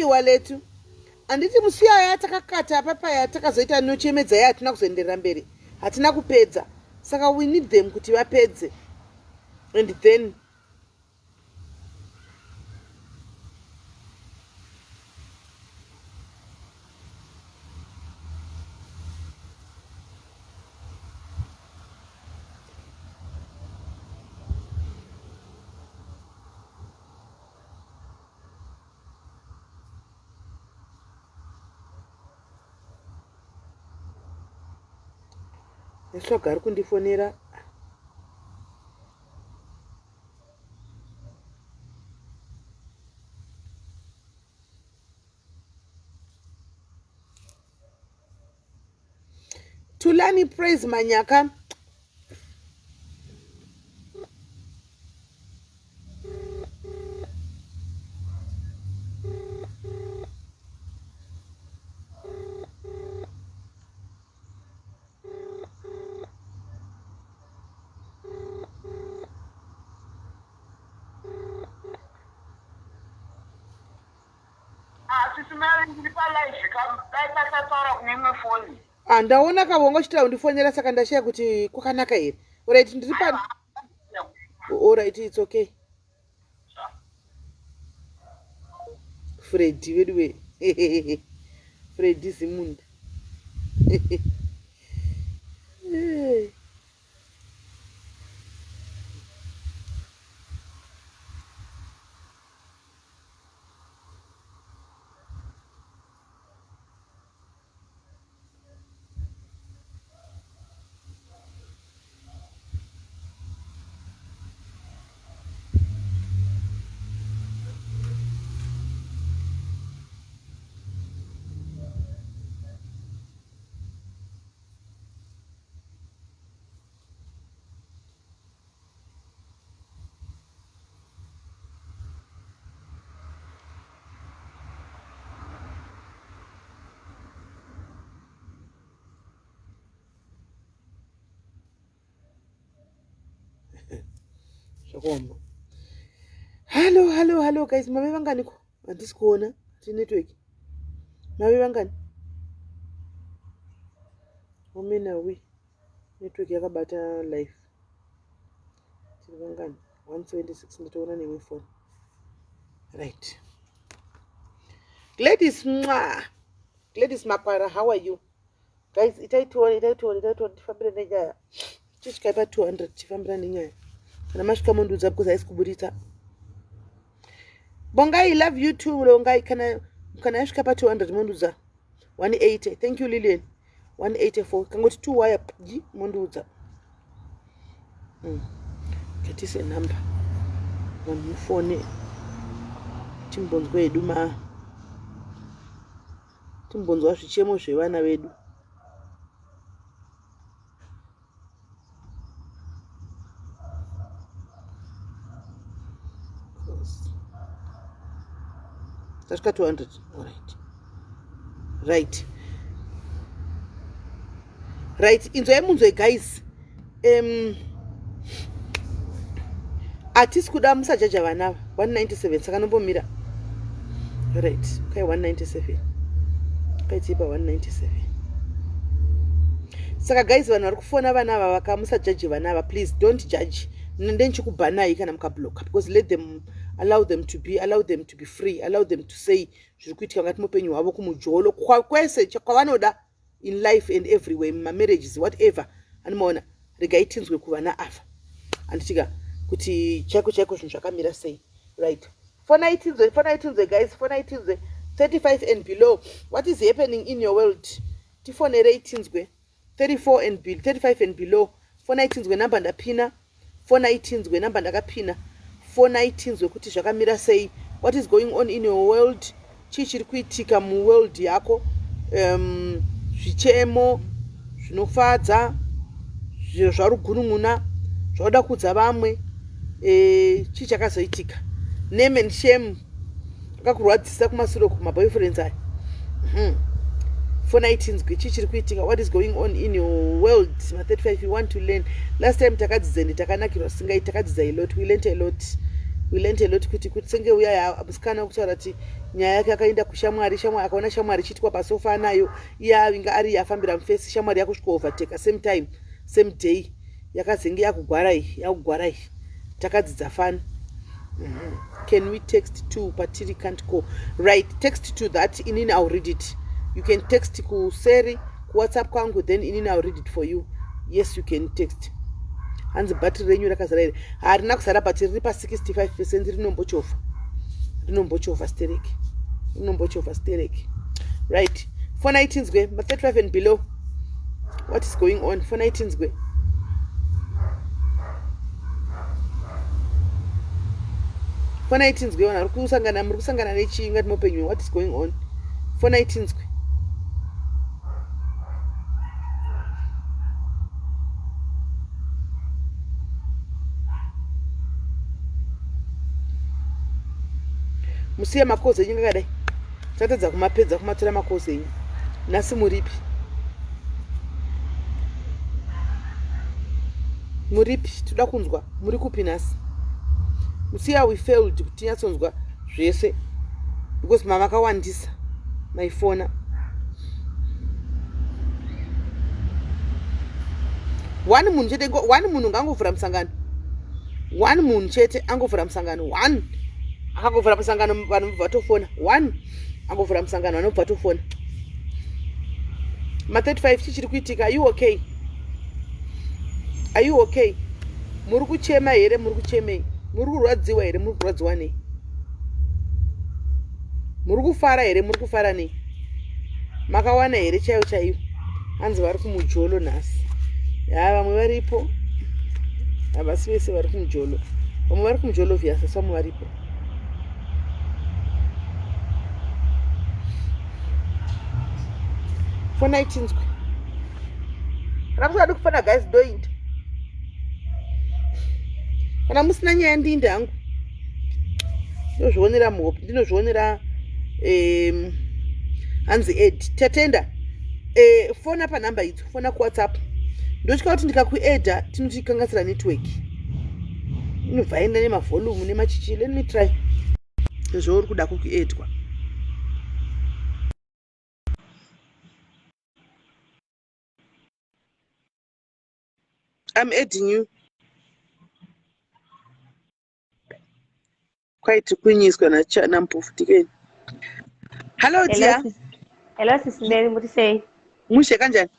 kusiyiwa letu. Anditi musiya yatakakata papaya takazoita nochemedza yatina kuzoenderera mberi. Hatina kupedza. Saka we need them kuti vapedze. And then Neshoga ari kundifonera. Tulani praise Manyaka. SIS MELLY ndiripa live kaitatatara kunemwe foni. Ndaona kavongo chita undifonera saka ndashaya kuti kwakanaka here. Alright, ndiripa. Alright, it's okay. Freddy vedu we. Freddy Zimunda. Hello guys, mave vangani ko? Handisi kuona ti network. Mave vangani? Omena we. Network yakabata live. Tiri vangani? 176 nditoona nemwe phone. Right. Gladys Makwara, how are you? Guys, itaitoni tifambira nenyaya. Tichikaipa 200 tifambira nenyaya. Kana masvika mondudza because haisi kuburitsa. Bongai, love you too. Bongai, kana yasvika pa 200 mondudza. 180. Thank you Lillian. 184. Kangoti 2 wire mondudza. Katise number. Phone. Timbonzwe edu ma. Timbonzwa zvichemo zvevana vedu. That's got 200. All right. Right. In the guys, artist kuda musajaja vana 197 saka nombomira. Right. Okay, 197. Okay, tipa 197. Saka guys, vanhu vari kufona vana ava vakamusajaji vana ava, please don't judge. Ndenchikubanai kana mukablock, because allow them to be free, allow them to say zviri kuitika ngati mupenyu hwavo kumujolo kwese kwavanoda in life and everywhere, in my marriages, whatever. Animaona regai tinzwe kuvana ava anditika kuti chaiko zvinhu zvakamira sei. Right. For 19 guys, for 19 35 and below, what is happening in your world? Tifonere itinzwe 35 and below. For 19 number ndapina. For 19 number ndakapina. For 19 kuti zvakamira sei, what is going on in your world, chichiri kuitika mu world yako, zvichemo zvinofadza, zviro zvarugunun'una zvoda kudza vamwe, chichakazoitika, name and shame akakurwadzisa kumasuro kumaboyfriends aya. For 19 chichiri kuitika, what is going on in your world. Ma 35 you want to learn. Last time takadzidza takanakirwa singai, takadzidza a lot, we learned a lot. we learned a lot kuti senge uya musikana kutaura kuti nyaya yake akaenda kushamwari, shamwari akaona shamwari chitwa pasofa nayo, iya inga ari yafambira mufesi, shamwari yakusvika overtake same time same day, yakazenge yakugwarai takadzidza fani. Can we text to patiri can't call? Right, text to that inini I'll read it. You can text ku Seri ku WhatsApp kwangu, then inini I'll read it for you. Yes, you can text. Hanzi battery renyu rakazara here, harina kuzara battery riri pa 65%, rinombochova stereki. Right, for 19s gwe ma 35 and below, what is going on for 19s gwe? For 19s gwe muri kusangana nechinga mupenyu, what is going on for 19s gwe? Musiye makozi enyu ngakadai, tatadza kumapedza kumatora makozi enyu. Nhasi muripi? Toda kunzwa muri kupi nhasi? Musiya we failed kuti tinyatsonzwa zvese because mama makawandisa maifona. One munhu ngangovhura musangano, one munhu chete angovhura musangano, one akangovhura musangano vanhu mubva tofona, one angovhura musangano vanhu mubva tofona. Ma 35 chichiri kuitika. Are you okay? Muri kuchema here? Muri kuchemei? Muri kurwadziwa here? Muri kurwadziwa nei? Muri kufara here? Muri kufara nei? Makawana here chaiyo? Hanzi vari kumujolo nhasi. Vamwe varipo, havasi vese vari kumujolo. Vamwe vari kumujolo vyasa, vamwe varipo. For 19 square. Rakusada kufana guys doinda. Kana musina nyaya ndinda hangu. Ndinozvionera muhope, ndinozvionera hanzi ed. Tatenda. Fona pa number idzo, fona ku WhatsApp. Ndochika kuti ndikakuedha tinotikangasira network. Inobva enda nemavolume nemachichi. Let me try. Zvouri kuda kukuedwa. I'm adding you. Quite kunyiswa na mpufutikeni. Hello dear. Hello Sis Mary, muri sei? Mushe kanjani?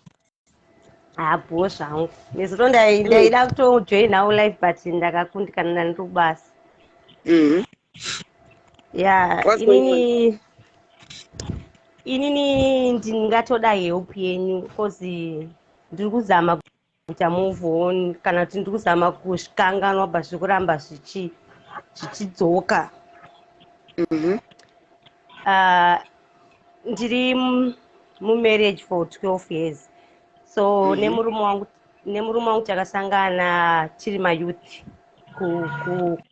Bho zvangu. Nezuro ndaida kutojoin nawo live but ndakakundikana ndirubasa. Yeah, inini ndingatoda help yenyu because ndiri kuzama kuita move on kana kuti ndiri kuzama kusvikanganwa basi kuramba zvichidzoka. Ndiri mumarriage for 12 years. So nemurume wangu takasangana tiri mayouth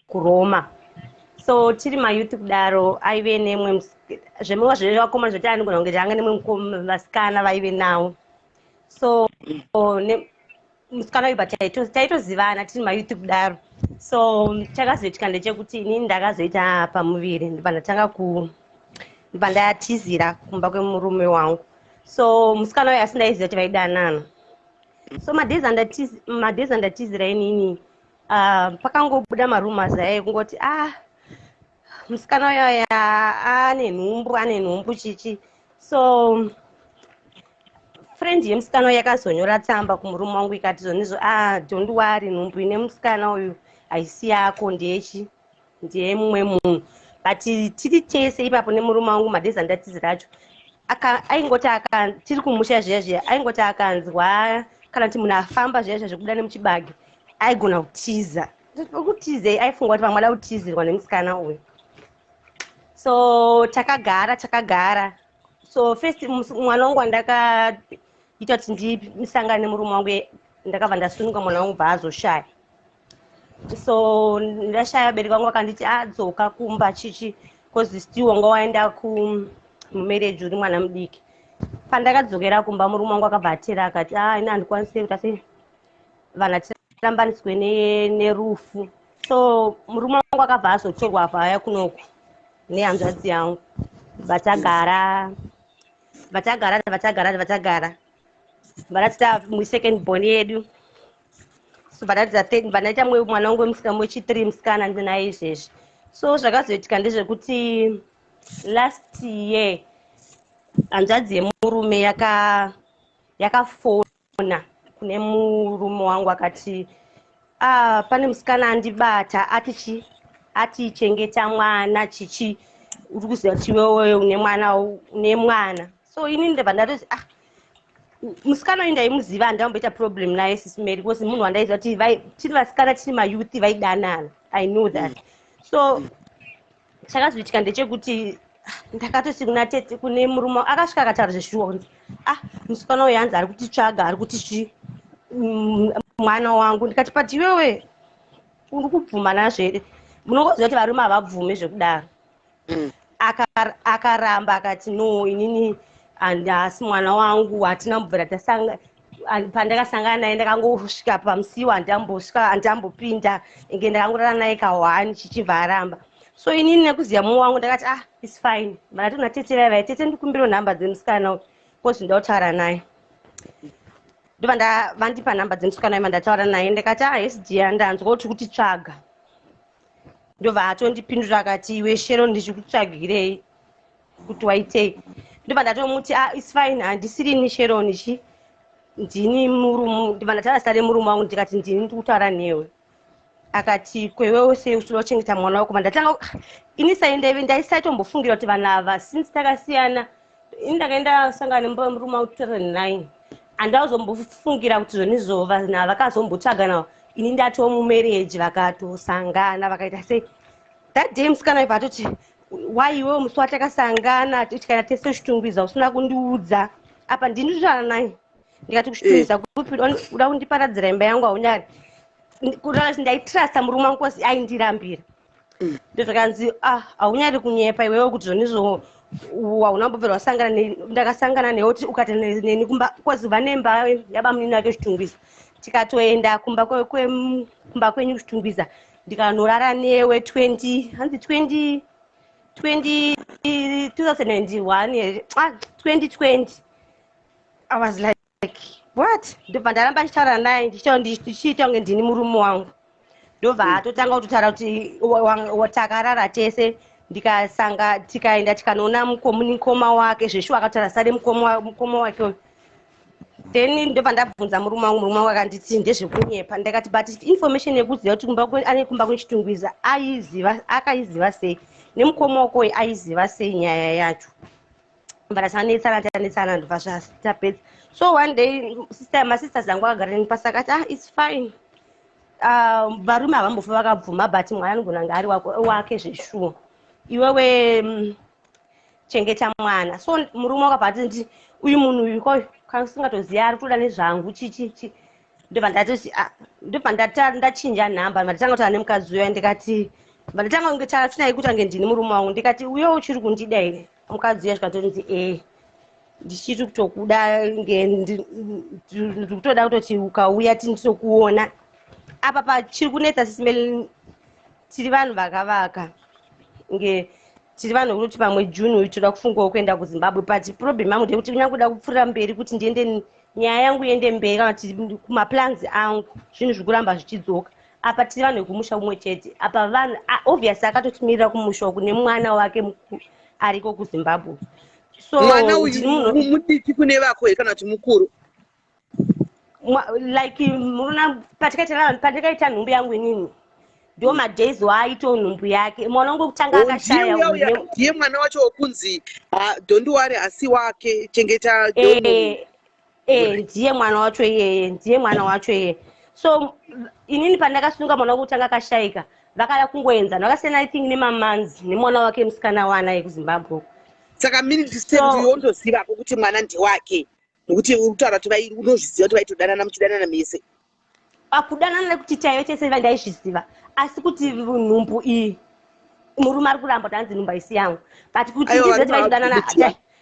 kuRoma. So tiri mayouth kudaro aive nemwe zvemwe zvevakomana zvoti anogona kunge tanga nemwe vasikana vaive nawo. So musikana uyu taitozivana tiri mayouth kudaro. So chakazoitika ndechekuti inini ndakazoita pamuviri ndibva ndatizira kumba kwemurume wangu. So musikana uyu asindaiziva kuti vaidanana. So madhays andatizira inini pakangobuda marumors kungoti musikana uyu ane nhumbu chichi. So friend yemusikana uyu yakazonyora tsamba kumurume wangu ikati zonizvo don't worry, nhumbu ine musikana uyu haisi yako, ndeyemumwe munhu. But tiri tese ipapo nemurume wangu madhays andatizira acho aingoti tiri kumusha zviya aingoti akanzwa kana kuti munhu afamba zviya zvekubuda nemuchibage aigona kutiza. Kutizei aifunga kuti vamwe ada kutizirwa nemusikana uyu. So takagara. So first mwana wangu wandakaita kuti ndisangane nemurume wangu ndakabva ndasununga mwana wangu bva azoshaya. So ndashaya bereki wangu akanditi adzoka kumba chichi because still wanga waenda mumarriage uri mwana mudiki. Pandakadzokera kumba murume wangu akabva atera akati ina handikwanisi kuti asi vanhu tirambaniswe nerufu. So murume wangu akabva azotorwa paya kunoku nehanzvadzi yangu. Vatagara vanatita second born yedu. So vanaita mwana wangu wechi3 musikana ndinaye izvezvi. So zvakazoitika ndezvekuti last year hanzvadzi yemurume yakafona kune murume wangu akati pane musikana andibata ati chengeta mwana chichi uri kuziva kuti iwewe une mwana. So ini ndabva ndatoti musikana uyu ndaimuziva handamboita problem naye SIS MELLY because munhu wandaiziva kuti tiri vasikana tiri mayouth vaidanana. I know that. So chakazoitika ndechekuti ndakatoti kuna tete kune murume akasvika akataura zveshuwa kunzi musikana uyu hanzi ari kutitsvaga ari kuti mwana wangu. Ndikati but iwewe uri kubvuma nazvere munongoziva kuti varume havabvume zvekudaro. Akaramba akati no inini handasi mwana wangu hatina mubvira pandakasangana naye ndakangosvika pamusiwo handambopinda inge ndakangorara naye ka1 chichibva aramba. So inini nekuziva mumwe wangu ndakati its fine vanati kuna tete vaivai tete ndikumbiro nhamba dzemusikana uyu kozi ndautaura naye. Ndobva vandipa nhamba dzemusikana uyu mandataura naye ndikati hesdia ndanzwa kuti kutitsvaga. Ndobva atondipindura akati iwe Shero ndichikutsvagirei kuti waitei. Ndobva ndatomuti its fine handisirini Sheronichi ndini murume. Ndobva ndataura zita remurume wangu ndikati ndini ndikutaura newe. Akati kwewewo sei uchida kuchengeta mwana wako. Ndatanga ini saindaive ndaisaitombofungira kuti vanhu ava since takasiyana ini ndakaenda sangana nemurume wangu 2009 handazombofungira kuti zvonizova vanhu vakazombotsvaga nawo. Ini ndatomumarriage vakatosangana vakaita sei that day musikana uyu vatoti why iwewe musi watakasangana tikaenda tese kuchitungwiza usina kundiudza apa ndini kutaura naye. Ndikati kuchitungwiza kupi uda kundiparadzira imba yangu haunyari kutaura kuti ndaitrasta murume wangu kozi aindirambira. Ndozvakanzi haunyari kunyepa iwewe kuti zvonizvo haunambobvira wasangana ndakasangana newe kuti ukati neni kumba kozi vanemba yabamunini wake kuchitungwiza. Tikatoenda kumba kwenyu kuchitungwiza ndikanorara newe 2021 2020. I was like what? Ndobva ndaramba ndichitaura naye ndichiita kunge ndini murume wangu. Ndobva atotanga kutotaura kuti takarara tese tikaenda tikanoona mukoma wake zveshuwa akataura sare mukoma wake uyu. Then ndobva ndabvunza murume wangu akanditi ndezvekunyepa. Ndakati but information yekuziva kuti ane kumba kuchitungwiza akaiziva sei nemukoma wako uyu aiziva sei nyaya yacho. Ndasanetsana ndobva zvatapedza. So one day masisters angu akagara neni pasi akati its fine varume havambofa vakabvuma but mwana anogona kunge ari wake zveshuwa iwewe chengeta mwana. So murume wakabva ati uyu munhu uyu koyo kasingatoziva ari kutoda nezvangu chichichi. Ndobva ndachinja nhamba ndatanga kutaura nemukadzi uya ndikati ndatanga kunge tinai kuti ange ndini murume wangu. Ndikati uyewo uchiri kundida here. Mukadzi uya zvikatonzi ndichiri kutokuda ndiri kutoda kutoti ukauya tindizokuona apa pachiri kunetsa SIS MELLY tiri vanhu vakavaka nge tiri vanhu kuti pamwe June uyu toda kufungawo kuenda kuZimbabwe but problem yangu ndekuti kunyangoda kupfuura mberi kuti ndiende nyaya yangu iende mberi kana kuti kumaplans angu zvinhu zvikuramba zvichidzoka. Apa tiri vanhu vekumusha umwe chete apa vanhu obviously akatotimirira kumusha kune mwana wake ariko kuZimbabwe. So mwana uyu mudiki kune vako kana kuti mukuru like muruna patakaita nhumbu yangu inini ndio madays waaito nhumbu yake mwana wangu kutanga akashaya ndiye mwana wacho wokunzi don't worry asi wake chengeta ndiye mwana wacho iyeye. So inini pandakasunga mwana wangu kutanga akashayika vakada kungoenzana vakasiyana I think nemamanzi nemwana wake musikana wana kuZimbabwe. Saka mini ndisenti yondoziva kuti mwana ndiwake nokuti urikutaura kuti unozviziva kuti vaitodanana muchidanana mese. Akudanana nekuti chaive chese ndaizviziva asi kuti nhumbu iyi murume ari kuramba kuti hanzi nhumbu haisi yangu but kuti ndizive kuti vaitodanana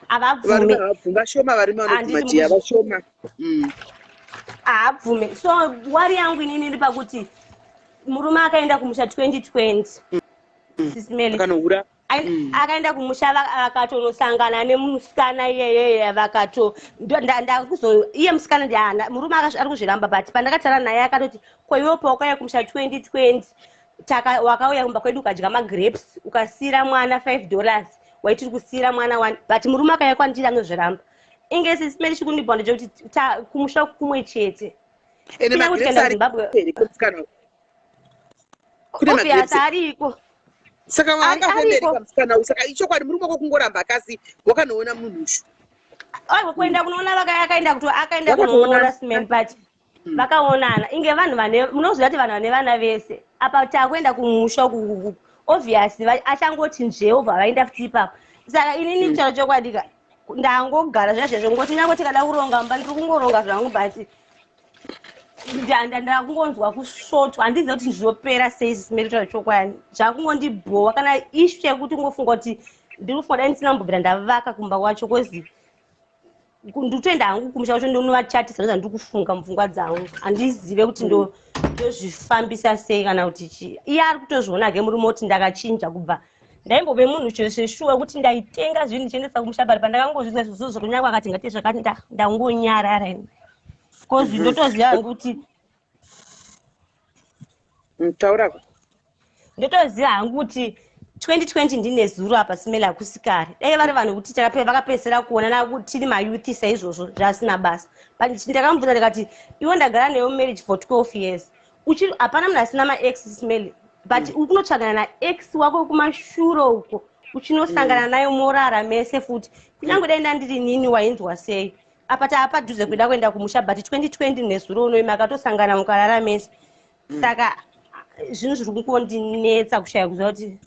havabvume. Vashoma varume vanobvumatia vashoma. Haabvume. So wari yangu inini iri pakuti murume akaenda kumusha 2020 Sis Melly. Akanohura. Akaenda kumusha vakatonosangana nemusikana iyeye vakato ndakuzo iye musikana ndiana murume ari kuzviramba but pandakataura naye akatoti kwaiwopo wakauya kumusha 2020 wakauya kumba kwedu ukadya magrapes ukasiyira mwana $5 waitiri kusiyira mwana 1 but murume akauya kwandiri anozviramba inge Sis Melly chikundibondo chekuti kumusha kumwe chete Ene kuti kaenda kuZimbabwe obvious ariko saka waangafemberika musikana uyu saka ichokwadi murume wako kungoramba akasi wakanoona munhu ushu kuenda kunoona akaenda kunoona smell but vakaonana inge vanhu vane munoziva kuti vanhu vane vana vese apa takuenda kumusha obviously achangoti njehovha vaenda futi ipapo saka inini charo chokwadika ndangogara zvazvezvo ngoti nyangoti kada kuronga mba ndiri kungoronga zvangu but ndakungonzwa kusvotwa handiziva kuti ndinopera sei smerito chokwani zvakungondibhowa kana ishu yekuti ngofunga kuti ndiri kufunga dai ndisina ndavaka kumba kwacho kozi nditoenda hangu kumusha kwacho ndonovachatisa ndiri kufunga mupfungwa dzangu handizive kuti ndozvifambisa sei kana kuti chii iye ari kutozviona ge murume kuti ndakachinja kubva ndaimbove munhu cheshuwa kuti ndaitenga zvinhu ndichiendesa kumusha bari pandakangozviza zvizuzo kunyangwa akati ngati zvakati ndangonyarara ini kozi ndotoziva hangu kuti taurako ndotoziva hangu kuti 2020 ndine zuro apa Smell akusikari dai vari vanhu kuti vakapedzera kuonana kuti tiri mayuthi saizvozvo zvasina basa but ndakamubvunza ndikati iwe ndagara newe marriage for 12 years hapana munhu asina maex Smell but ukunotsvagana naex wako kumashure uko uchinosangana nayo morara mese futi kunyange dai ndandiri nini wainzwa sei apa taapadhuze kuda kuenda kumusha but 2020 nezuro unoyi makatosangana mukarara mese saka zvinhu zviri kungondinetsa kushaya kuziva kuti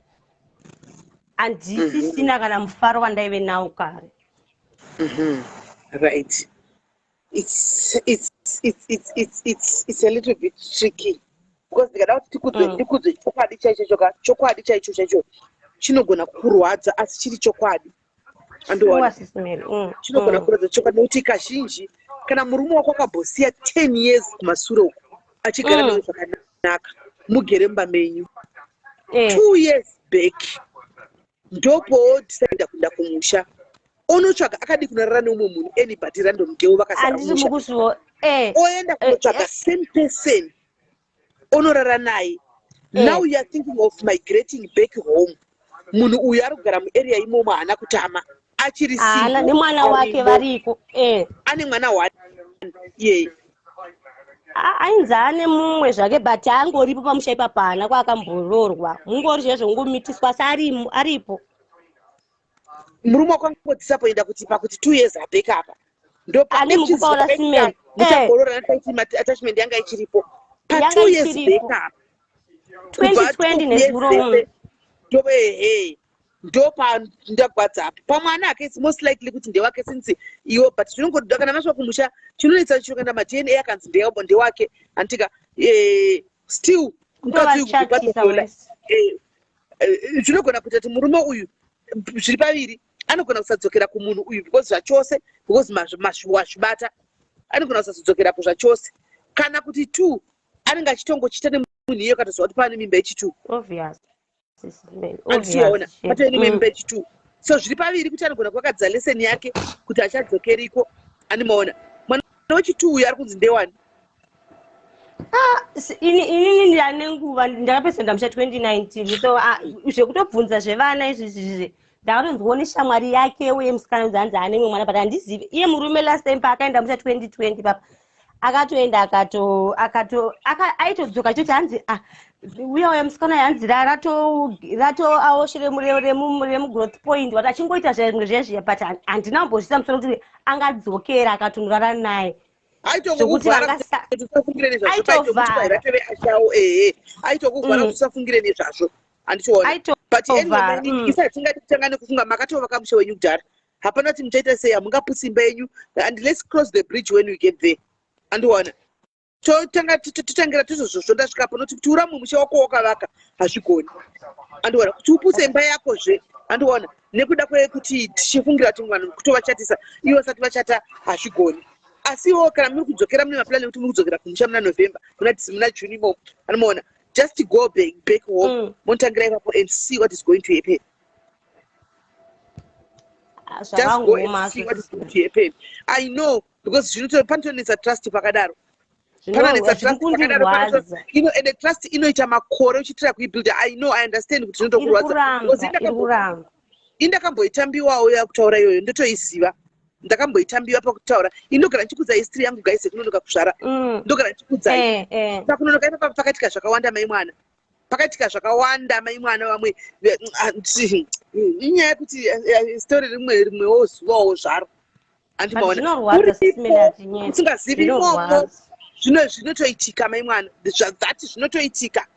handisisina kana mufaro wandaive nawo kare right it's a little bit tricky because ndikada kuti ndikudze chokwadi chaicho chinogona kukurwadza asi chiri chokwadi andoona chinogona kukurwadza chokwadi nokuti kazhinji kana murume wako akambosiya 10 years kumashure uko achigara newe zvakanaka mugere mumba menyu 2 years back ndopo tisaenda kuenda kumusha onotsvaga akadi kunorara neumwe munhu anybody random girl vakasara kumusha oenda kunotsvaga same person onorara naye now you are thinking of migrating back home munhu uyu ari kugara muarea imomo haana kutama achiri single nemwana wake variko ane mwana wani ye ainzi ane mumwe zvake but angoripo pamusha ipapo haana kwaakamboroorwa mungori zvezvo ungomitiswa asi aripo murume wako angodisappoinda kuti pakuti 2 years abek apa ane mukupaura Smell ndichagorora nataiti attachment yanga ichiripo pa 2 years back apa 2020 nezuro munhu ndopa ndagwadza apa pamwana ake is most likely kuti ndewake since iwo but zvinongoda kana maswa kumusha chinonetsa chiro kana madna akanzi ndewake antika still zvinogona kuita kuti murume uyu zviri paviri anogona kusadzokera kumunhu uyu because zvachose because wazvibata anogona kusadzokerapo zvachose kana kuti 2 anenge achitongochita nemunhu iye katozva kuti pane mimba yechi2 andichiona patene mimba yechi2 so zviri paviri kuti anogona kuwakadza leseni yake kuti achadzokeriko animaona mwana wechi2 uyu ari kunzi ndewani inini ndane nguva ndakapedza ndamusha 2019 so zvekutobvunza zvevana izvizvi ndakatonzwawo neshamwari yake uye musikana udzanzi ane mwe mwana but handizivi iye murume last time paakaenda musha 2020 papa akatoenda aitodzoka choti hanzi uya musikana yanzi ratoaoshere remugrowth point wati achingoita zvimwe zvezviya but handinambozvisa musoro kuti angadzokera akatonurara naye aitokuvhara kuti usafungire nezvazvo handichiona but anyway isati tingane kufunga makatovaka musha wenyu kudhara hapana kuti muchaita sei hamungapusi imba yenyu and let's cross the bridge when we get there andiwana totangira tizvozvo ndasvikapo noti kuti uramwe musha wako wakavaka hazvigoni andiwana kuti upuse imba yakozve andiwana nekuda kwekuti tichifungira kuti vanhu kutovachatisa ivo sati vachata hazvigoni asiwo kana muri kudzokera mune maplani ekuti muri kudzokera kumusha muna november muna juni imomo anomaona just go back home and see what is going to happen. Just go and see what is going to happen. I know, because you know, Pantheon is a trust pakadaro. Pantheon is a trust pakadaro. You know, and the trust, you know, it's a makoro, which try to build. I know, I understand. Because in the campo, itambiwa oya kutaura yoyo ndotoiziva. Ndakamboitambiwa pakutaura. Indogara chikudza history yangu guys kunonoka kushara. Ndogara chikudza. Pakunonoka ipa pakatika zvakawanda mai mwana. Pakatika zvakawanda mai mwana vamwe inyaya yekuti story rimwe ozuvawo zvaro. Andimaona. Usingazivi imomo zvinotoitika mai mwana. Zvati zvinotoitika.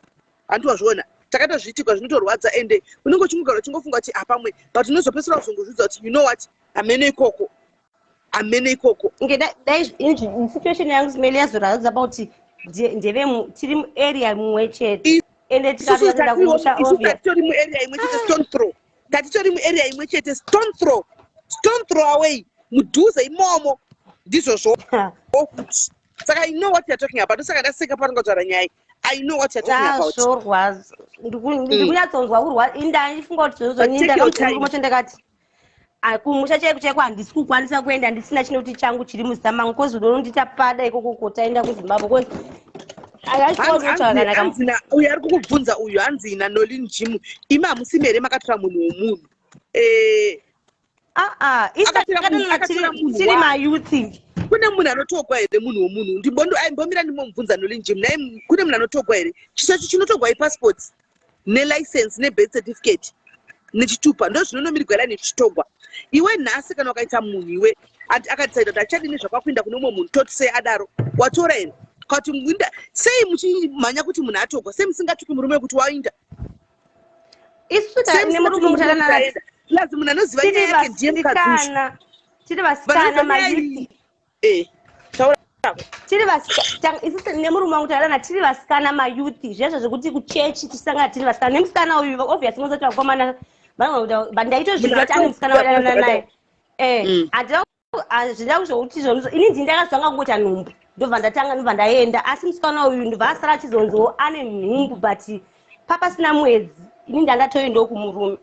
Andizvona. Takatozviitika zvinotorwadza ende unenge uchimugara uchingofunga kuti apamwe but unozopesera kuzongozvidza kuti you know what amene ikoko in situation yangu Smelly yazoradza about ndeve tiri area mumwe chete ende tikatoenda kumusha titori mu area imwe chete stone throw titori mu area imwe chete stone throw away mudhuze imomo ndizvo okuti saka I know what you're talking about saka ndaseka panongotaura nyaya I know what you're talking about. Ndikunyatsoonzwa kurwa indandifunga kuti zvozoninda ndakati kumusha cheko handisi kukwanisa kuenda ndisina chinoti changu chiri muzimbabwe kozi unondita pada ikoko kotaenda kuzimbabwe uyu ari kukubvunza uyu hanzina nolin jim imi hamusi mere makatora munhu womunhu tiri mayuthi kune munhu anotogwa here munhu womunhu aimbomira ndimomubvunza nolin jim naye kune munhu anotogwa here chisacho chinotogwa ipassports nelicense nebirth certificate nechitupa ndo zvinonomirirwa nechitogwa iwe nhasi kana wakaita munhu iwe akatisaida kuti achadini zvakakuinda kune umwe munhu toti sei adaro watora here kuti muinda sei muchimhanya kuti munhu atogwa sei musingatuki murume wekuti wainda lazi munhu anoziva nyaya yake ndiye mukadzi tiri vasikana mayuthi isusu nemurume wangu tadanana tiri vasikana mayuthi zvezvo zvekuti kuchechi tisangana tiri vasikana nemusikana uyu obviously unozoti vakomana ndaitozviziva kuti ane musikana wadanana naye hazvida kuzvokuti izvonizvo ini ndini ndakazvanga kungoti nhumbu ndobva ndaenda asi musikana uyu ndobva asara achizonziwo ane nhumbu but papasina mwedzi ini ndandatoendawo kumurume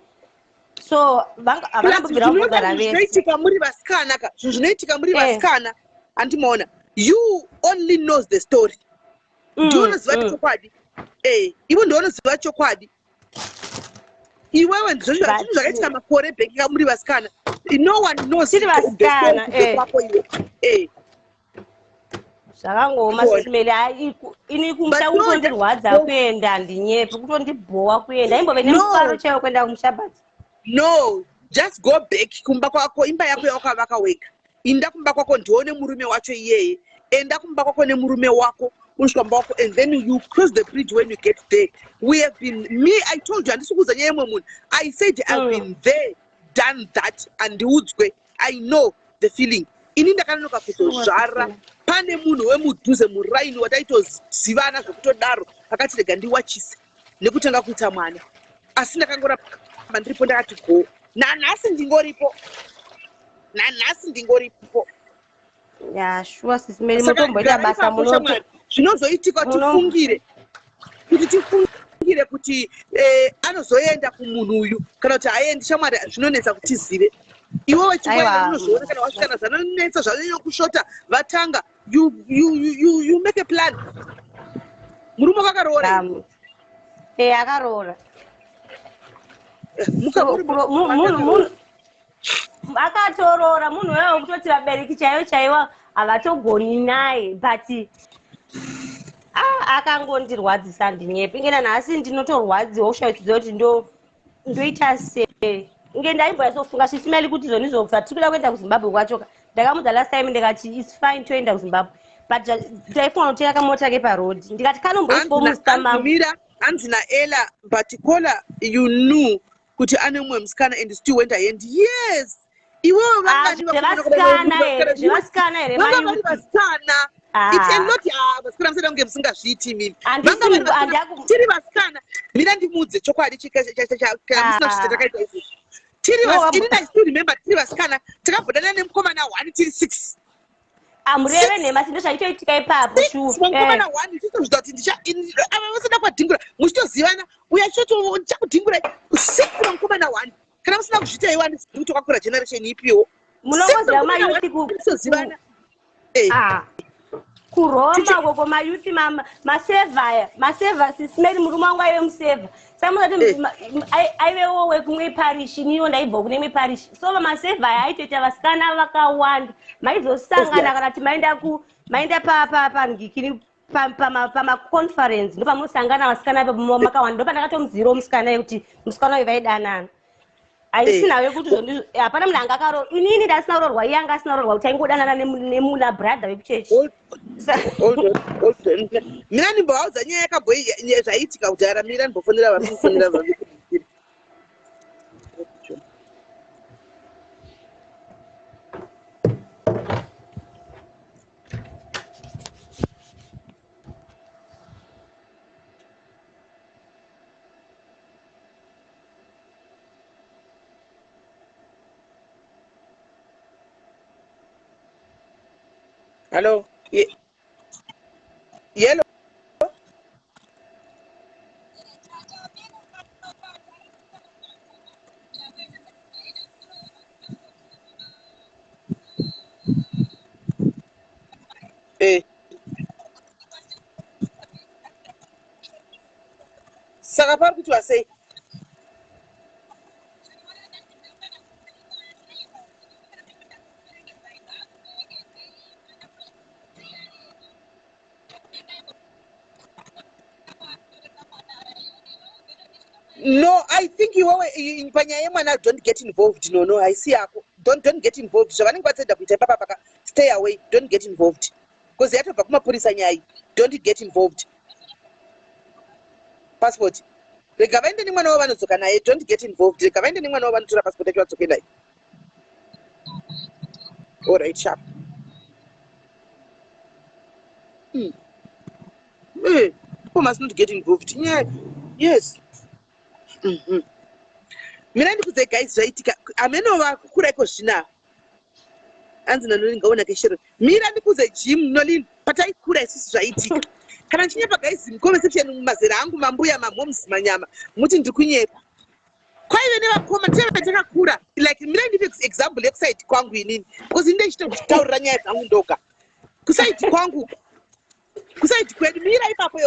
so havangabvira kugara vese zvinoitika muri vasikana ka zvinoitika muri vasikana andimaona you only knows the story ndionoziva chokwadi iwe ndoonoziva chokwadi iwewe ndizvo zvakaitika makore bheki muri vasikana no one knows tiri vasikana zvakangoma Smelly ini kumusha kutondirwadza kuenda ndinyepe kutondibhowa kuenda imbove nemufaro chaiwo kuenda kumushabhati no just go back kumba kwako imba yako yakavaka wega inda kumba kwako ndione murume wacho iyeye enda kumba kwako nemurume wako unosvika kumba kwako and then you cross the bridge when you get there. We have been I told you handisi kuudza nyaya yemwe munhu I said I've been there done that and udzwe I know the feeling ini ndakanonoka kuzozvara pane munhu wemudhuze muraini wataitozivana zvokutodaro akati rega ndiwachise nekutanga kuita mwana asi ndakangorapa ndiripo ndakati go nanhasi ndingoripo sure Smelly mutomboita basa munoto zvinozoitika tifungire kuti anozoenda kumunhu uyu kana kuti haendi shamwari zvinonetsa kuti zive iwewe chimwe unozviona kana wasvikana zvanonetsa zvanyanya kushota vatanga you make a plan murume vakaroora akaroora akatorora munhu wewe kutoti vabereki chaivo havatogoni naye but akangondirwadzisa ndinyepe ingena nhasi ndinotorwadziwa kushaitidzwa kuti ndoita sei inge ndaimboyasofunga Smelly kuti izvonizvo tiri kuda kuenda kuzimbabwe kwachoka ndakamudza last time ndikati its fine toenda kuzimbabwe but ndaifunga kuti akamota ke parodi ndikati kanomboisbo mustamamira hanzi naela but kola you knew kuti ane umwe musikana and still went ahead yes iwewe vasikana here vasikana it's a lot vasikana musada kunge musingazviiti mini tiri vasikana mira ndimudze chokwadi chikamusinakusitakaita izvozvo tiri vasikana I still remember tiri vasikana takabhodana nemukomana 1 tiri 6 amureve nhema sindo zvaichoitika ipapo mukomana one titozvida kuti ava vasada kwadhingura muchitozivana uya chakudhingurai 6 mukomana one kana musina kuzvita iwani kuti wakakura generation ipiwo munongoziva mayuti kuzivana kuroma koko mayuti maseva sisimeri murume wangu aive museva saka musati aivewo wekumwe parishi niyo ndaibva kune imwe parishi so maseva aya aitoita vasikana vakawanda maizosangana kana kuti maenda pangikini pamaconference ndo pamunosangana vasikana makawanda ndo pandakatomudziro musikana yekuti musikana uyu vaidanana aisinawe kuti hapana munhu anga akaroorwa inini ndasina kuroorwa iye anga asina kuroorwa kuti aingodanana nemuna brother wekuchechi mina ndimboaudza nyaya yakabvaiitika kudhara mira ndimbofonera vamufonera Hello. Yellow. Saka pari kuti wasei? No, I think you are in Panyayamana. Don't get involved. No, I see. Don't get involved. Stay away. Don't get involved. Because they have to police. Don't get involved. Passport. The government anyone over to don't get involved. The government anyone over to the passport. All right, sharp. Who must not get involved? Yeah. Yes. Mina ndikuze guys zvaitika amenova kukura iko zvina anzi nanoringaona keshero mira ndikuze gym nolin pataikura isusu zvaitika kana ndichinyepa guys muconversation mumazera angu mambuya mamoms manyama muti ndikunyepa kwaive nevakoma takakura like mira ndipe example yekusaiti kwangu inini because inde ndichitotaurira nyaya dzangu ndoga kusaiti kwangu kusaiti kwedu mira ipapo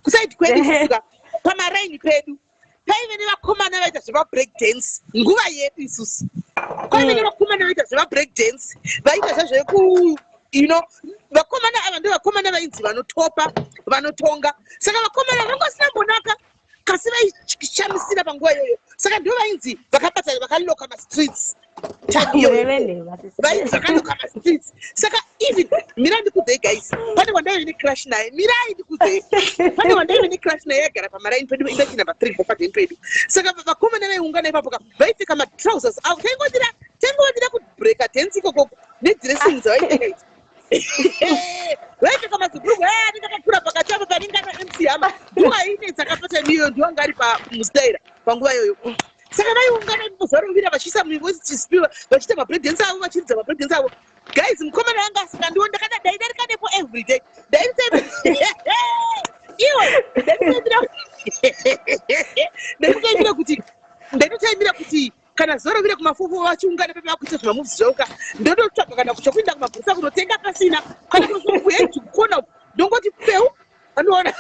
kusaiti kwedu kusuka pamaraini pedu paive nevakomana vaita zvemabreak dance nguva yedu isusu kwaive nevakomana vaita zvemabreak dance vaita zvezveku vakomana ava ndo vakomana vainzi vanotopa vanotonga saka vakomana vangosina mbonaka kasi vaishamisira panguva iyoyo saka ndo vainzi vakabata vakaloka mastreets vakaloka mastreets saka even mira ndikuzei guys pane wandaive necrash naye mirai ndikuzei pane wandaive necrash naye yagara pamaraini pedu indachina pa3 papadeni pedu saka vakomana vaiungana ipapo vaipfeka matrousers avo taingodira kubreka dance ikokoko nedressing dzavaitaita vaipfeka mazibhurugwa ndakakura pakati apo paringana mc hama ndoaine dzakapata niyo ndiwanga ari pamustaira panguva iyoyo saka vaiungana ipozarovira vachiisa muvoice chispiwa vachiita mabreakdance avo vachiridza mabreakdance avo guys mukomana anga asikandiwo ndakada daidarikanepo everyday ndaitotaimira kuti kana zorovira kumafofo vachiungana pepe vakuita zvimamoves zvauka ndototsvaga kana chokuinda kumabhurisa kunotenga pasina kana kuzokuedikukona ndongoti peu andiona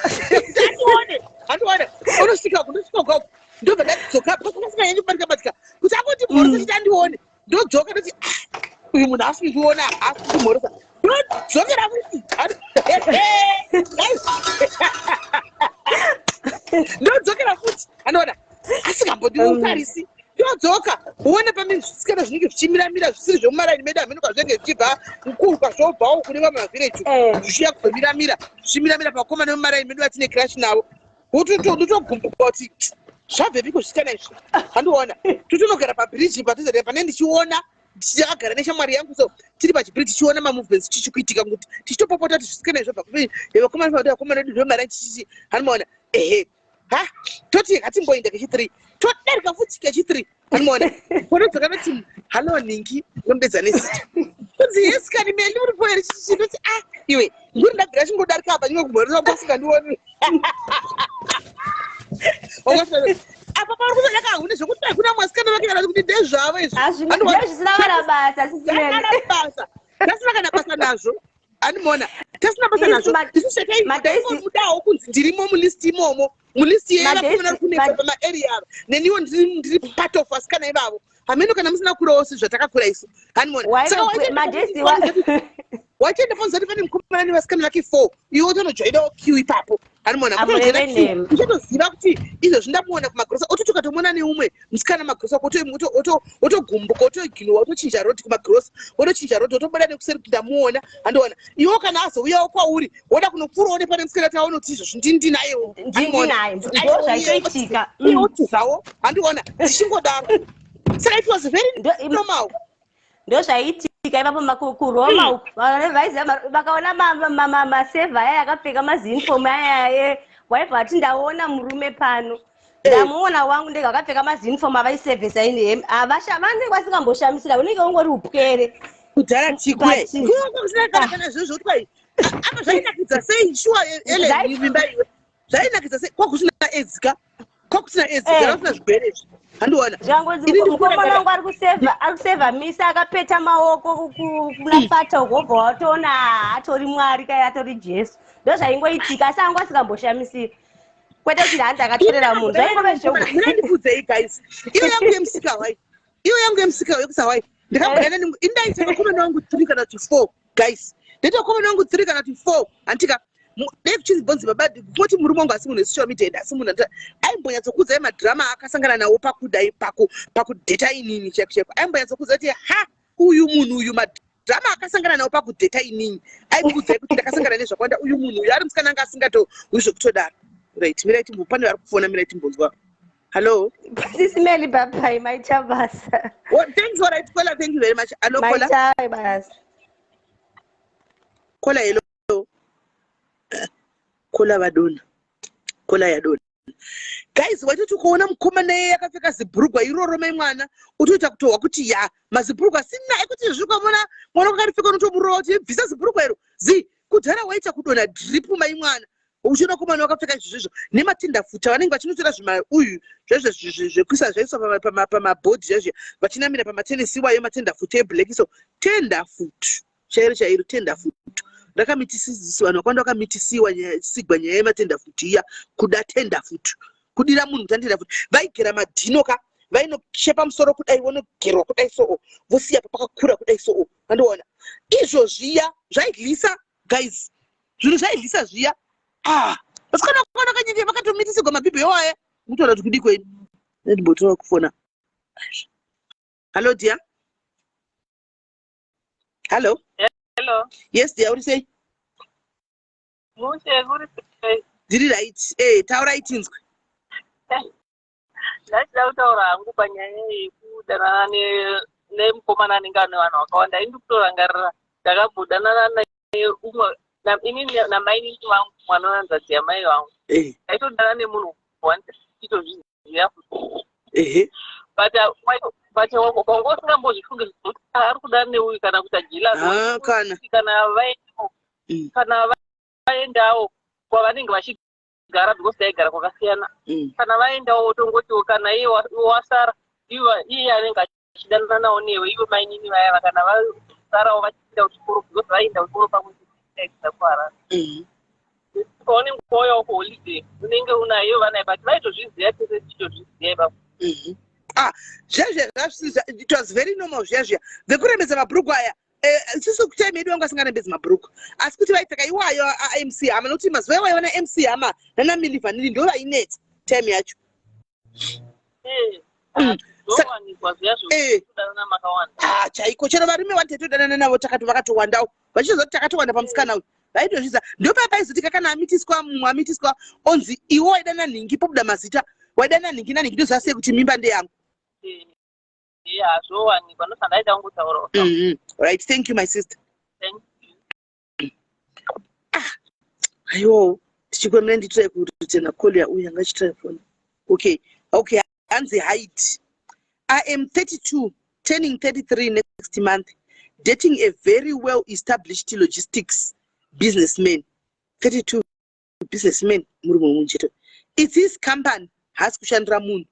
unosvika kwako ndobva ndadzoka pasingasinganyanyi kubatika kuti akuti mhorosa chiti andione ndodzoka ndoti uyu munhu asi kundiona asi kuti mhorosa ndodzokera kuti ndodzokera futi andiona asingambondimutarisi ndodzoka uone pamizvisikana zvinenge zvichimiramira zvisiri zvemumaraini medu amenoka zvinenge zvichibva mukuru kwazvobvawo kune vamwe mavhireji zvichiya kuzomiramira zvichimiramira pakomana vemumaraini medu vatine crash navo ndotogumbuka kuti zvabvepiko zvisikana izvi handiona totonogara pabiriji patozaa pane ndichiona ndichakagara neshamwari yangu so tiri pachibiriji tichiona mamovements chichikuitika kuti tichitopopota kuti zvisikana izvo vakomana vedu vemumaraini chichichi hanimaona toti hatimboenda kechi3 todarika futi kechi3 hanimaona ponodzoka noti halo ningi nombedza nesiti kunzi yes kani meli uri poeri chiti iwe nguri ndabvira chingodarika apa nyimwe kumhoresa pasingandioni apa pari kuzoda kahune zvokuti kuna mwasikana vake kana kuti ndezvavo izvi zvisina kana basa basa tasina kana basa nazvo animona tasina basa nazvo isu sekaimudawo kunzi ndirimo mulisti imomo mulisti yevakomana kuneka pamaarea ava neniwo ndiri part of vasikana ivavo hameno kana musina kurawo sezvatakakura isu animona wachienda panzi kuti pane mukomana nevasikana vake 4 iwe utonojoinawo kiu ipapo animona uchitoziva kuti izvozvi ndamuona kumagrosa ototokatomona neumwe musikana magrosa otogumbuka otoginwa otochinja roti kumagrosa otochinja roti otobuda nekuseri kuti ndamuona andoona iwo kana azouyawo kwauri woda kunopfuurawo nepane musikana taonoti izvozvi ndinayewo otizawo andiona dzichingodaro saka it was very normal ndozvaiitika ipapo kuroma uku vakaona masevha aya akapfeka mazinfomu aya waibva ati ndaona murume pano ndamuona wangu ndega akapfeka mazinfomu avaisevhesa ine hemi vanenge vasingamboshamisira unenge ungori upwere kudhara chikwe kana zvozvo twai apa zvainakidza sei shuwa elemimba iwe zvainakidza sei kwakusina edzika vasina zvigwerezvi handiona mukomana wangu ari kusevha misa akapeta maoko kuna fata ukobva watoona atori mwari kai atori jesu ndozvaingoitika asi angu asingamboshamisiri kwete kuti hanzi akatorera munhu zvaingovemirandibvudzei guys iyo yangu yemusika wekusawai ndikabhurana indaita vakomana wangu 3 kana to 4 guys ndaita vakomana wangu 3 kana to 4 antika dai kuchizibvonzi babadi kuti murume wangu asi munhu wesocial media asi munhu aimbonyatsokudza madhirama akasangana nawo pakudai pakudheta inini cheko aimbonyatsokudza kuti uyu munhu uyu madhirama akasangana nawo pakudheta inini aimbudza kuti ndakasangana nezvakwanda uyu munhu uyu ari musikana anga asingatouyi zvokutodaro right mirai timbopane vari kufona mirai timbonzwa hello SIS MELLY bye maita basa thanks all right Kola thank you very much hello Kola maita basa Kola hello Kola vadona Kola yadona guys waitoti kuona mukomana yeye akapfeka zibhurugwa iroro mai mwana utoita kutohwa kuti ya mazibhurugwa sina ekuti zvikamona mwana wakaripfeka unotomurova kuti bvisa zibhurugwa iro kudhara waita kudona dripu mai mwana uchiona komana wakapfeka izvozvo nematenda futa vanenge vachinotora uyu zvekuisa zvaiswa pamabhodhi zvezvo vachinamira pamatenisi wayo matenda futa eblack so tenda futu chairo tenda futu ndakamitisisiwa vanhu vakawanda vakamitisiwa sigwa nyaya yematenda futi iya kuda tenda futu kudira munhu kutandenda futi vaigera madhinoka vainochepa musoro kudai vonogerwa kudai soo vosiya pakakura kudai soo andoona izvo zviya zvaidlisa guys zvinhu zvaidlisa zviya vasikana vakawanda vakanyenge vakatomitisirwa mabhibheo aya mutoona kuti kudi kweni ndimbotora kufona hello dear hello yes dear uri sei ndiri right taura itinzwe ndachida kutaura hangu panyaya yekudanana nemukomana anenge ane vanhu vakawanda indi kutorangarira ndakabudanana naye umwe inini namainini vangu mwana wanzadzi yamai vangu aitodana nemunhu chitozviziva but kwanga usingambozvifunge kuti ari kudana neuyu kana kuti ajila kana vaendawo kwavanenge vachigara because daigara kwakasiyana kana vaendawo otongotiwo kana iye wasara iye anenge achidanana nawo newe iwe mainini vayava kana vasarawo vachienda kuchikoro because vaenda kuchikoro pamwe kuharara paunenge wauyawo kuholiday unenge unayo vana but vaitozviziva tese tichitozviziva ipapo it was very normal zviya vekurembedza mabhuruku aya isusu kutime yedu vanga asingarembedzi mabhuruku asi kuti vaipfeka iwayo amc hama nokuti mazuva iwayo vana mc hama nanamilivanili ndo vainetsa time yacho chaiko chero varume vatetodanana navo vakatowandawo vachizoti takatowanda pamusikana uyu vaitozviza ndo paizotika kana amitiswa onzi iwo waidana nhingi pobuda mazita waidana nhingi nanhingi ndozasiye kuti mimba ndeyangu hazvowanikwa nosandaita kungotaurawo right thank you my sister thank you aiwo tichikwemera nditrai kutena call yauya ngachitrai phone okay hanzi height I am 32 turning 33 next month dating a very well-established logistics businessman. 32 businessman murume muncheto. It's his company has kushandira munhu.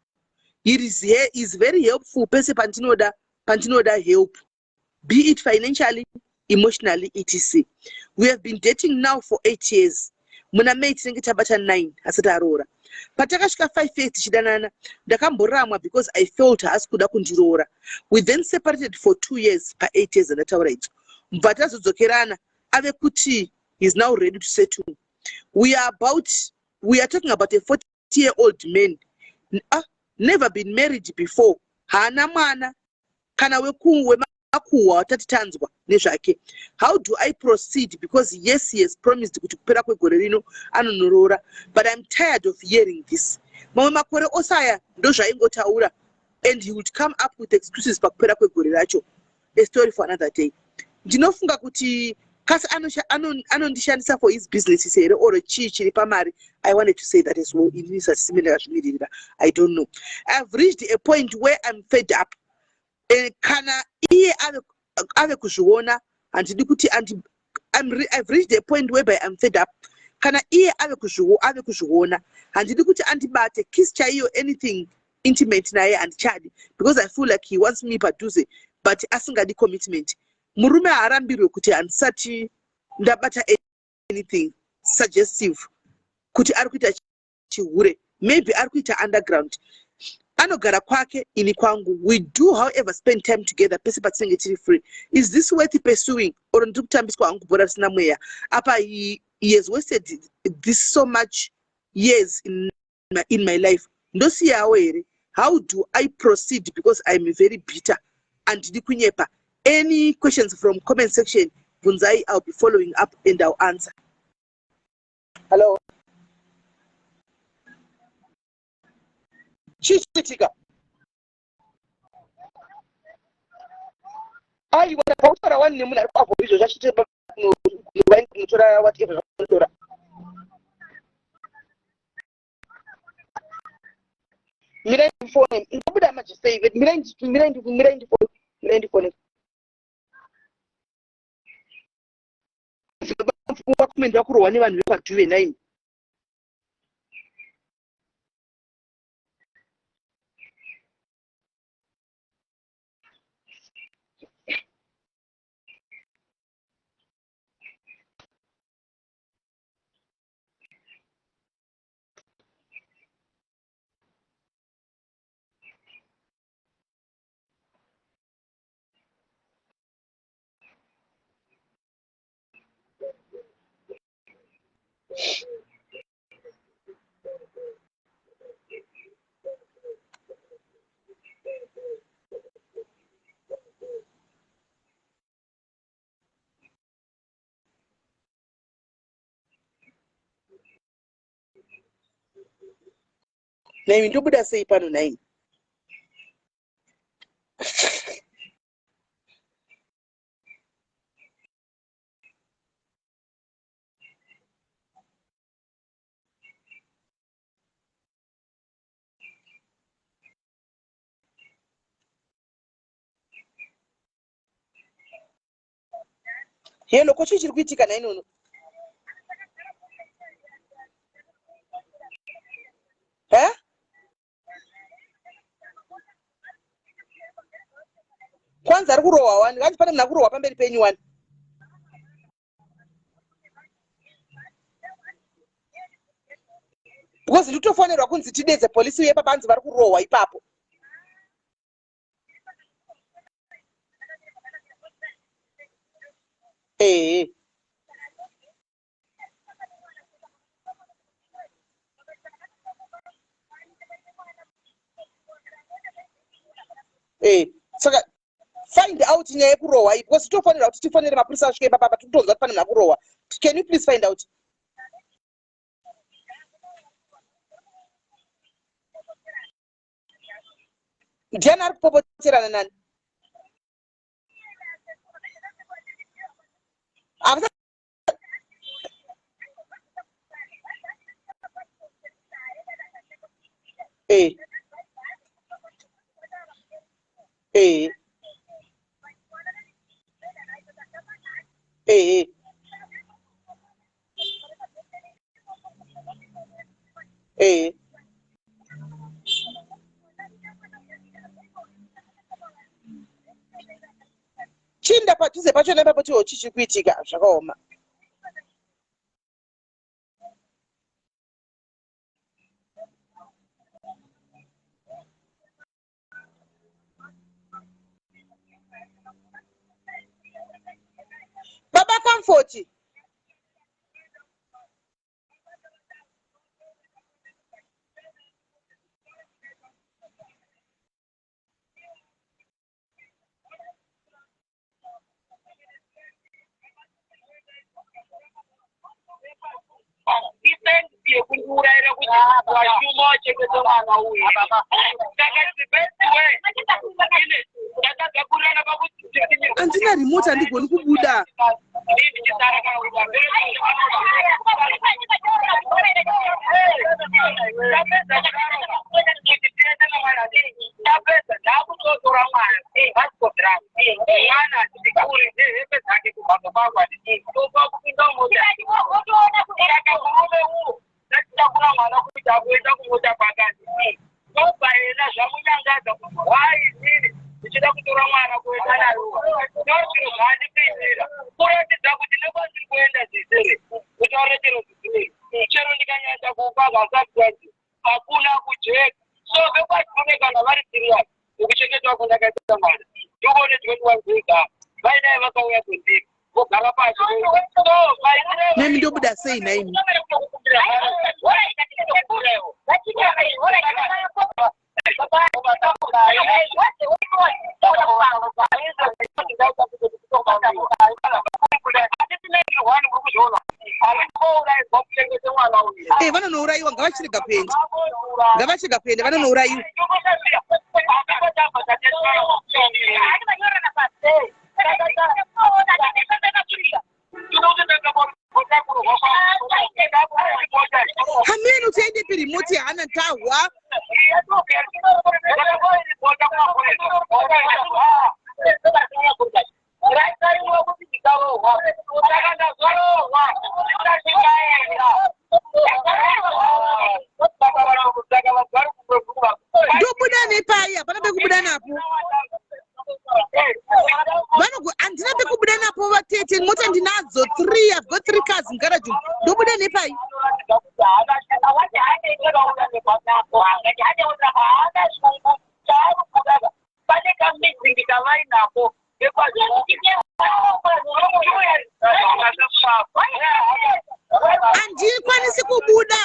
He is very helpful pese pantinoda help, be it financially, emotionally, etc. We have been dating now for 8 years. Muna May tinenge tabata 9 asati aroora. Patakasvika 5 years tichidanana, ndakamboramwa because I felt haasi kuda kundiroora. We then separated for 2 years pa 8 years andataura idzo. Mubva tazodzokerana ave kuti he is now ready to settle. We are talking about a 40-year-old man, never been married before, haana mwana kana wemakuhwa watati tanzwa nezvake. How do I proceed? Because yes, he has promised kuti kupera kwegore rino anonoroora, but I'm tired of hearing this. Mamwe makore osaya ndozvaingotaura, and he would come up with excuses pakupera kwegore racho. A story for another day. Ndinofunga kuti kasi anondishandisa for his business here or chii chiri pamari. I wanted to say that as well. It is a similar. I don't know. I've reached a point where I'm fed up. Kana iye ave kuzviona handidi kuti I've reached a point whereby I'm fed up. Kana iye ave kuzviona handidi kuti andibate kiss chaiyo anything intimate naye handichadi, because I feel like he wants me padhuze but asingadi commitment. Murume haarambirwe kuti handisati ndabata anything suggestive kuti ari kuita chihure, maybe ari kuita underground. Anogara kwake ini kwangu. We do however spend time together pese patinenge tiri free. Is this worth pursuing or ndiri kutambiswa hangu bhora risina mweya? Apa he has wasted this so much years in my life. Ndosiyawo here. How do I proceed? Because I'm very bitter and ndiri kunyepa. Any questions from comment section, Bunzai, I'll be following up and I'll answer. Hello. Chichitika. You want to post for one name like Papo, just whatever. Mirand phone, in the much say with Mirand phone. Wakumenda kurohwa nevanhu vepa29. Name ndobuda sei pano 9. Hello, kochi chiri kuitika 9 uno? Kwanza ari kurohwa wani, ngati pane muna kurohwa pamberi penyu wani. Because nditofonerwa kunzi tidedze polisi uye pabanzi vari kurohwa ipapo. Saka find out nyaya yekurohwa iyi, because tofonerwa kuti tifonere mapurisa asvike ipapa tikutonzwa kuti pane muna kurohwa. Can you please find out? Ndiani ari kupopoterana nani? chinda padhuze pacho nepapo tiwo chichikuitika zvakaoma. Baba Comfort. Andina remote andigoni kubuda. Nemi ndo buda sei na imi. Vanonouraiwa ngavachirega kuenda. Ngavachirega kuenda vanonouraiwa. Hameno tiende pirimoti hana tahwa. Ndobuda nepai hapana pekubuda napo. Andina pekubuda napo vatete mota ndinadzo 3. I've got 3 cars in garage. Ndobuda nepai. Andikwanisi kubuda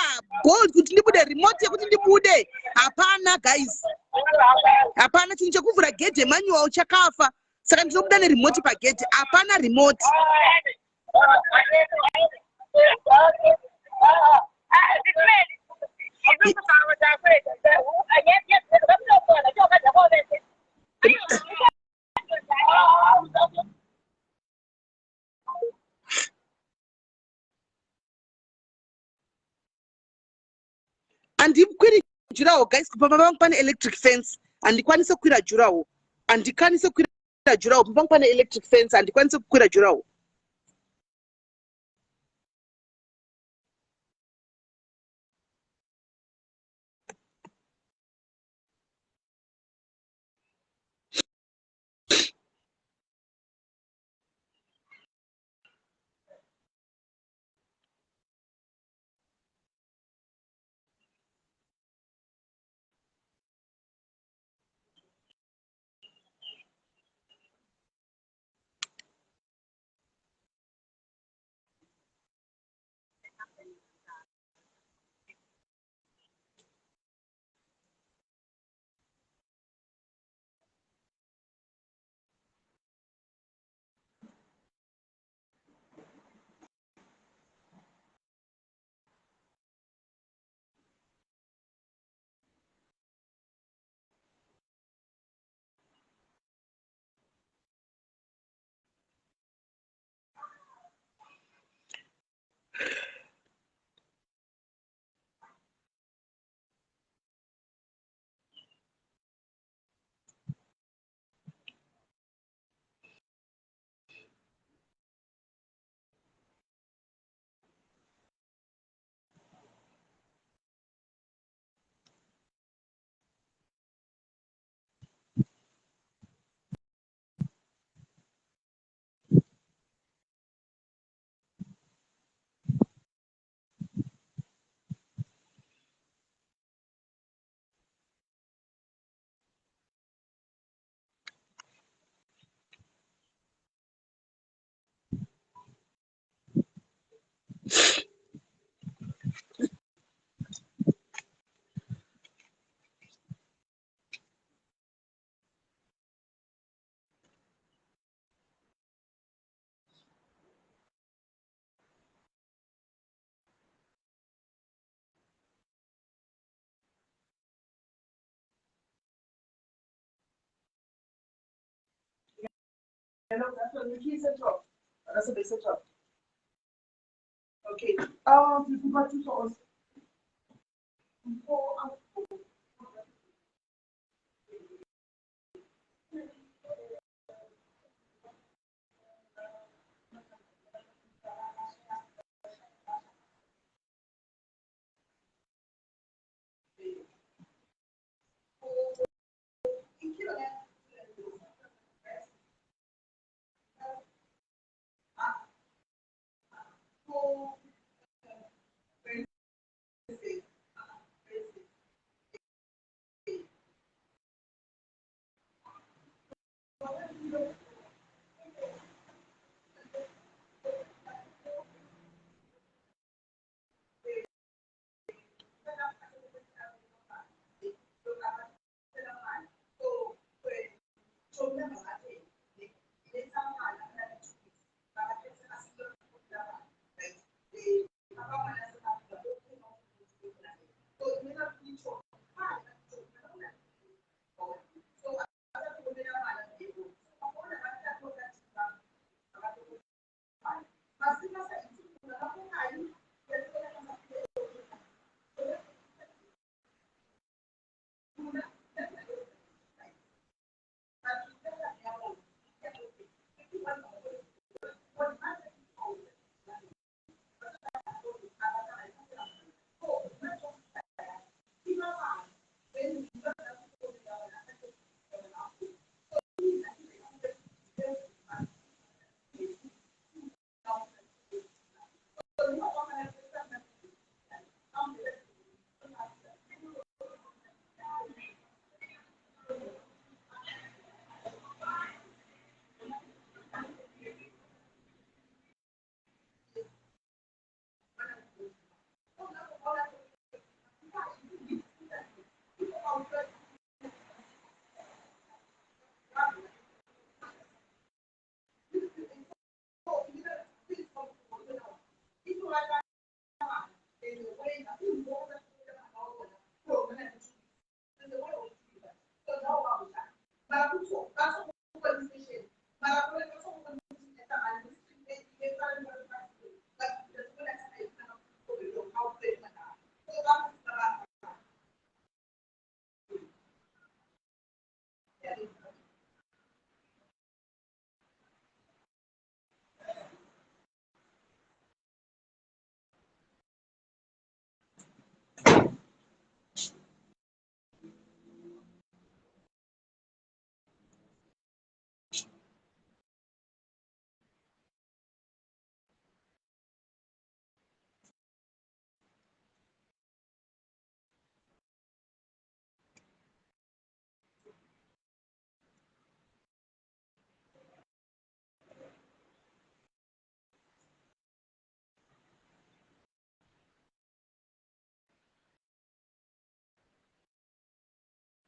gold kuti ndibude remote yekuti ndibude. Hapana guys. Hapana chinhu chekuvhura gate manual chakafa. Saka ndinobuda neremote pagate. Hapana remote. Andikwiri jurawo guys kupamba pangu pane electric fence. Andikwanise kukwira jurawo. Andikwanise kukwira jurawo. Pangu pane electric fence. Andikwanise kukwira jurawo. Hello, that's what the kids set up. That's what they set up. Okay. People got 2 songs.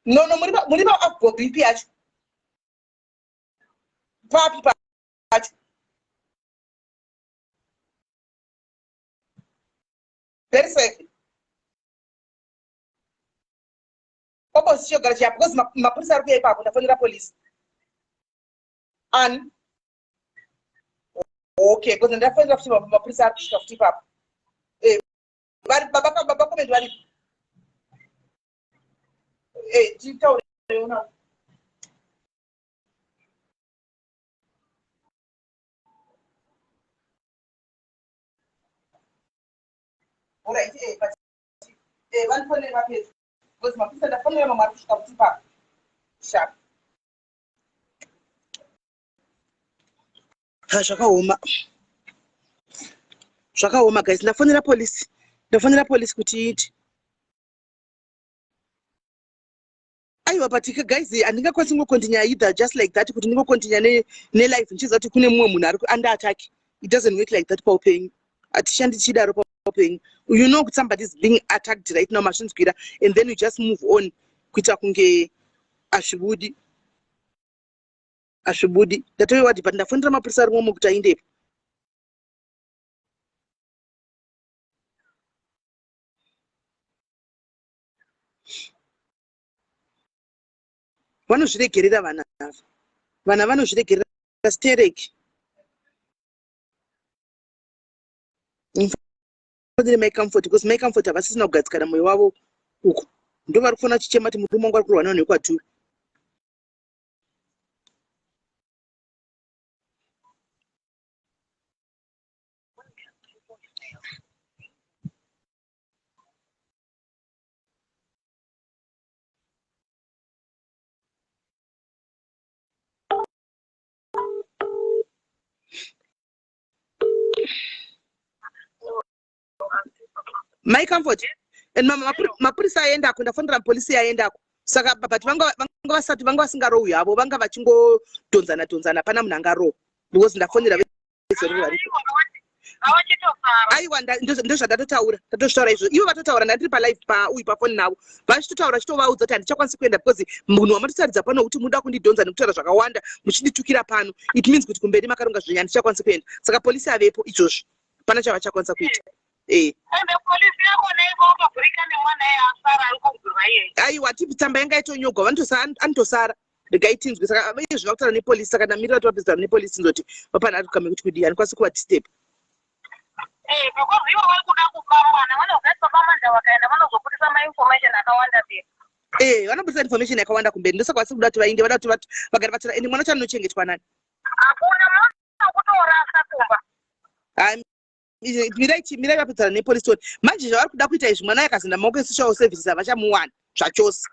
No, Muniba up for BPH. Papi patch. Very safe. Opposition garage because my police are here on the police. And okay, because the phone of my police are of tip up. Eh, Baba comment what eh Tito you know. All right, but one phone in my face. Because my police are the phone of my police of tip up. Sharp. Zvakaoma guys, ndafonera police kuti iti. Aiwa but guys handingakwanisi kungocontinue either just like that kuti ndingocontinue nelife ndichiziva kuti kune mumwe munhu ari under attack. It doesn't work like that paupenyu. Hatishandi chidaro paupenyu. You know somebody is being attacked right now masvinzwira and then you just move on kuita kunge hazvibudi. Ndatoiwa kuti but ndafonera mapurisa ari momo kuti aendepo. Vanozviregerera vana ava. Vana vanozviregerera hysteric. My comfort, because my comfort avasisina kugadzikana mwoyo wavo uko ndo vari kufona chichema kuti murume wangu ari kurwa nawo nekwaturi. My comfort and mapurisa aendako ndafonera mupolisi aendako saka but vanga vasati vanga vasingarowi havo vanga vachingodhonzana pana munhu angarowa because ndafonera aiwa ndozvandatotaura tatozvitaura izvo ivo vatotaura ndatiri palive pauyu pafoni navo vachitotaura chitovaudza kuti handichakwanisi kuenda because munhu wamatotaridza pano kuti muda kundidhonza nekutaura zvakawanda muchinditukira pano it means kuti kumberi makaronga zvinya handichakwanisi kuenda saka polisi avepo izvozvo pana chavachakwanisa kuita. Aiwa tsamba yanga itonyogwa vanotosara ndikaitinzwe saka iye zvakutaura nepolisi saka ndamirira kuti vapedzana nepolisi ndoti vapana ari kukame kuti kudii handikwanisi kuva disturb. Vanobudisa information yakawanda kumberi ndosaka vasi kuda kuti vainde vada kuti vagara vatora ende mwana chanochengetwa nani. Mirai vapedzana nepolisi toni manje zvavari kuda kuita izvi mwana yakazenda maoko esocial services havachamuwana zvachose.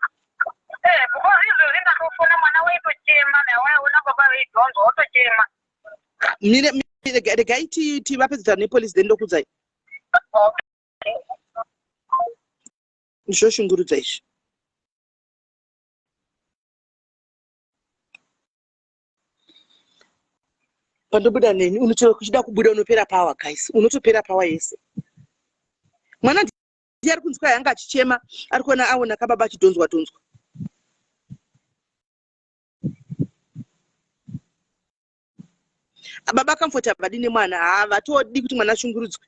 Regai tivapedzana nepolisi then ndokudzai zvoshungurudza izvi. Pandobuda neni uchida kubuda unopera power guys, unotopera power yese. Mwana ndiye ari kunzwa yanga achichema ari kuona aona kababa achidhonzwa. Baba comfortable badine mwana havatodi kuti mwana ashungurudzwe.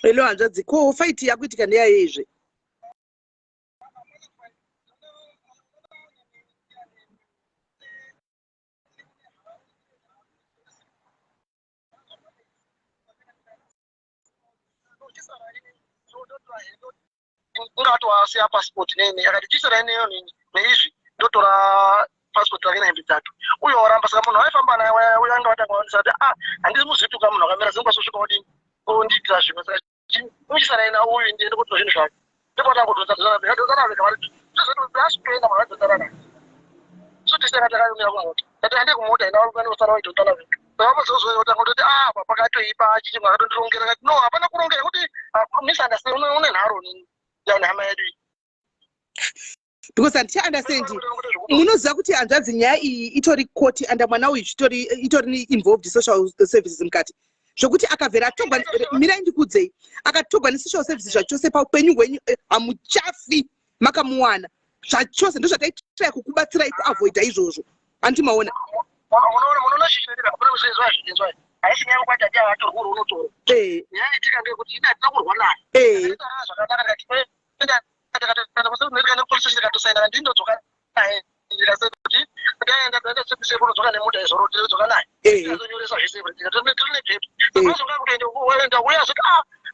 Hello hanzvadzi ko fight yakuitika ndeyayezve. Ungatoasiya passport nene akatitisira neyo nini neizvi ndotora passport yake nehembe dzatu uye waramba saka munhu aifamba naye uyanga watanga kuonesa kuti handisi muzvituka munhu akamira zingosvika kuti ondiitira zvimwe saka uchisara ina uyu ndiende kuti zvinhu zvake ndopatangudhonzana vari asitoenda munhu adhonzana naye so tisaka takamira kumota tati hande kumota ina varukanosara vaidhonzana veka vamazozotanga kutoti pakatoipa chichi mwakatondorongera kati no hapana kurongera kuti misunderstand une nharo nini yani hama yedu because handicha-understand munoziva kuti hanzvadzi nyaya iyi itori court and mwana uyu itori involved social services mukati zvokuti akabvera atogwa mirai ndikudzei akatogwa nesocial services zvachose paupenyu hwenyu hamuchafi makamuwana zvachose ndozvataitraya kukubatsirai kuavoida izvozvo handi maona munoona chichiendera kapana kuzvezwa zvinenzwa haisinyanya kwati hati avatorwa unotora yaitika ngekuti ida tina kurwa naye zvakanaka kati ndikatosaina ndindodzoka naye ndikasekuti ndaenda ndadzoka nemota izvoro ndidzoka naye ndazonyoresa zvese ndikatonepepa kutoenda waenda uya zvoti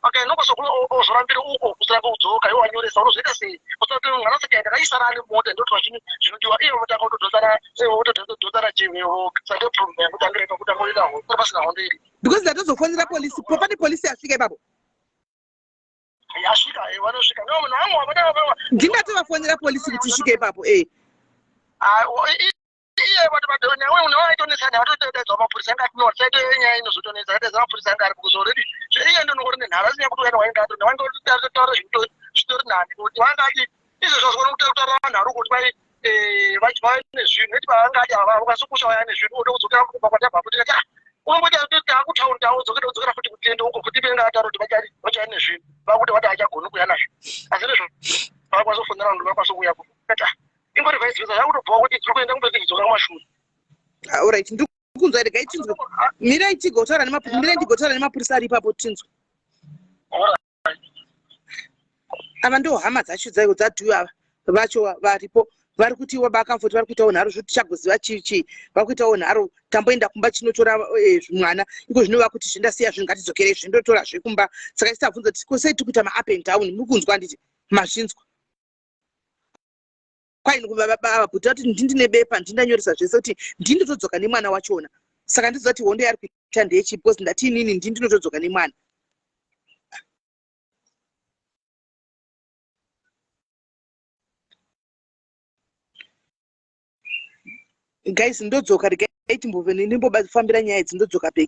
okay nokosokuzorambira uko kusaka kudzoka iwo wanyoresa unozoita sei usati mwana sakaenda kaisara ane mota ndotora zvinodiwa ivo vatanga kutodhonzana chivevo sande problem yekutangira pakutangoidaho pasina hondo iri because ndatozofonera polisi pane polisi yasvika ipapo yasvika vanosvika no munhu wangu ndingatovafonera polisi kuti isvike ipapo iye newe unovaitonesana vatotedza mapurisa angati no saito yenyaya inozotonesa atedza mapurisa anga ari kuzoredi iye ndonongori nenhara asinya kuti uenda waingato nevangotaura zvitori nani kuti vangati izvo zvazvona kutaura vanhu vari kuti vai vachivaya nezvinhu neti vangati vakasukusha vaya nezvinhu ode kudzokera kubakwataba kuti unongoita akutaundi awo dzokera futi kutende uko futi bengataro kuti vachaya nezvinhu vakuti vati achagoni kuya nazvo asi nezvo vakwanisa kufonera vanhu vakwanisa kuya kata ingori vice versa yakutobvawo kuti tiri kuenda kumberi tidzoka kumashure. Alright, ndikunzwa regai tinzwe. Mirai tigotaura nemapurisa ari ipapo tinzwe. Ava ndo hama dzacho dzatu ava vacho varipo vari kuti vakamfoti vari kuitawo nharo zvoti tichagoziva chichi vari kuitawo nharo tamboenda kumba chinotora mwana iko zvinova kuti zvindasiya zvinhu ngatidzokerei zvindotora zvekumba saka titabvunza kuti kosei tiri kuita ma-up and down muri kunzwa handiti mazvinzwa kwaini bhabhuta kuti ndindine bepa ndindanyoresa zvese kuti ndindotodzoka nemwana wachona saka ndizoda kuti hondo yari kuita ndeyechipi because ndati inini ndinotodzoka nemwana. Guys, ndodzoka regai timbove ndimbofambira nyaya idzi ndodzoka bheki.